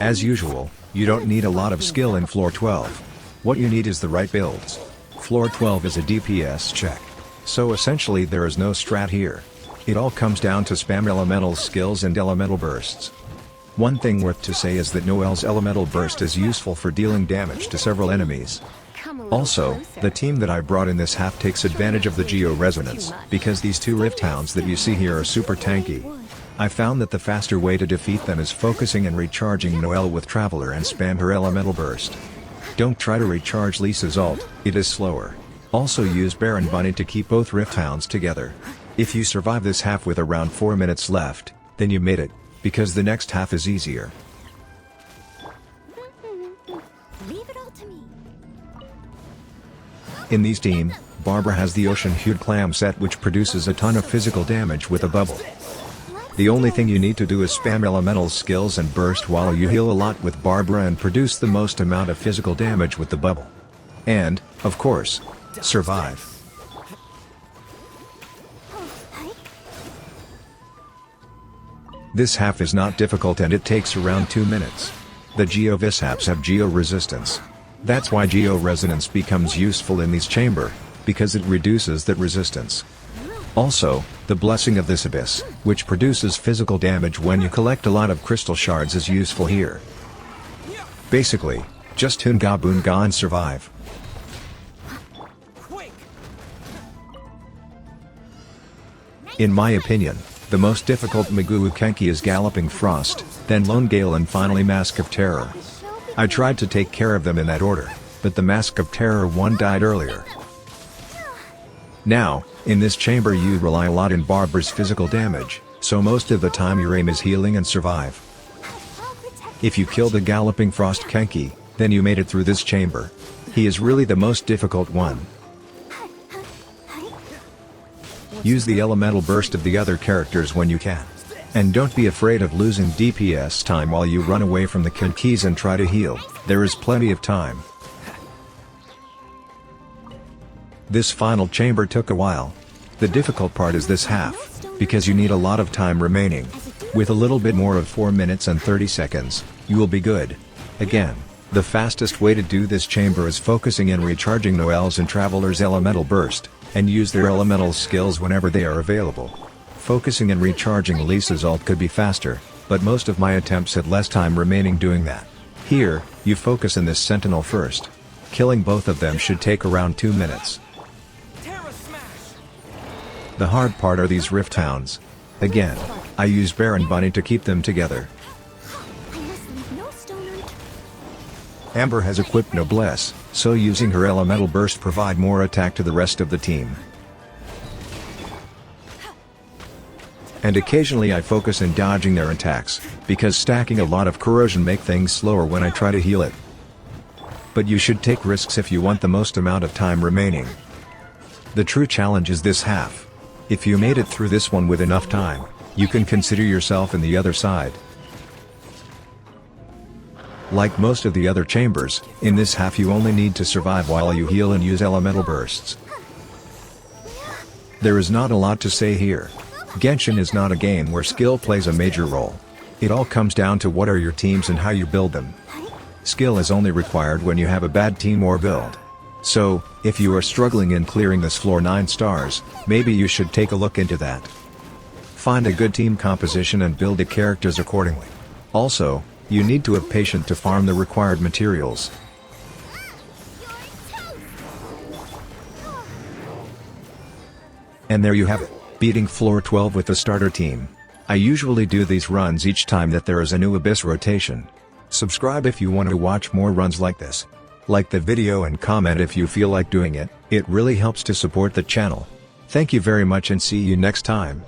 As usual, you don't need a lot of skill in floor 12. What you need is the right builds. Floor 12 is a DPS check. So essentially there is no strat here. It all comes down to spam elemental skills and elemental bursts. One thing worth to say is that Noel's elemental burst is useful for dealing damage to several enemies. Also, the team that I brought in this half takes advantage of the Geo Resonance, because these two Rift Hounds that you see here are super tanky. I found that the faster way to defeat them is focusing and recharging Noelle with Traveler and spam her elemental burst. Don't try to recharge Lisa's ult, it is slower. Also use Baron Bunny to keep both Rift Hounds together. If you survive this half with around 4 minutes left, then you made it, because the next half is easier. Leave it all to me. In these team, Barbara has the Ocean Hued Clam set, which produces a ton of physical damage with a bubble. The only thing you need to do is spam elemental skills and burst while you heal a lot with Barbara and produce the most amount of physical damage with the bubble. And, of course, survive. This half is not difficult and it takes around 2 minutes. The Geo Vishaps have Geo Resistance. That's why Geo Resonance becomes useful in this chamber, because it reduces that resistance. Also, the Blessing of this Abyss, which produces physical damage when you collect a lot of crystal shards, is useful here. Basically, just Hunga Boonga and survive. In my opinion, the most difficult Maguu Kenkis is Galloping Frost, then Lone Gale and finally Mask of Terror. I tried to take care of them in that order, but the Mask of Terror one died earlier. Now, in this chamber you rely a lot on Barbara's physical damage, so most of the time your aim is healing and survive. If you kill the Galloping Frost Kenki, then you made it through this chamber. He is really the most difficult one. Use the elemental burst of the other characters when you can. And don't be afraid of losing DPS time while you run away from the Kenkis and try to heal, there is plenty of time. This final chamber took a while. The difficult part is this half, because you need a lot of time remaining. With a little bit more of 4 minutes and 30 seconds, you will be good. Again, the fastest way to do this chamber is focusing and recharging Noelle's and Traveler's elemental burst, and use their elemental skills whenever they are available. Focusing and recharging Lisa's ult could be faster, but most of my attempts had less time remaining doing that. Here, you focus in this Sentinel first. Killing both of them should take around 2 minutes. The hard part are these Rift Hounds. Again, I use Baron Bunny to keep them together. Amber has equipped Noblesse, so using her elemental burst provide more attack to the rest of the team. And occasionally I focus in dodging their attacks, because stacking a lot of corrosion make things slower when I try to heal it. But you should take risks if you want the most amount of time remaining. The true challenge is this half. If you made it through this one with enough time, you can consider yourself in the other side. Like most of the other chambers, in this half you only need to survive while you heal and use elemental bursts. There is not a lot to say here. Genshin is not a game where skill plays a major role. It all comes down to what are your teams and how you build them. Skill is only required when you have a bad team or build. So, if you are struggling in clearing this floor 9 stars, maybe you should take a look into that. Find a good team composition and build the characters accordingly. Also, you need to have patience to farm the required materials. And there you have it, beating floor 12 with the starter team. I usually do these runs each time that there is a new Abyss rotation. Subscribe if you want to watch more runs like this. Like the video and comment if you feel like doing it, it really helps to support the channel. Thank you very much and see you next time.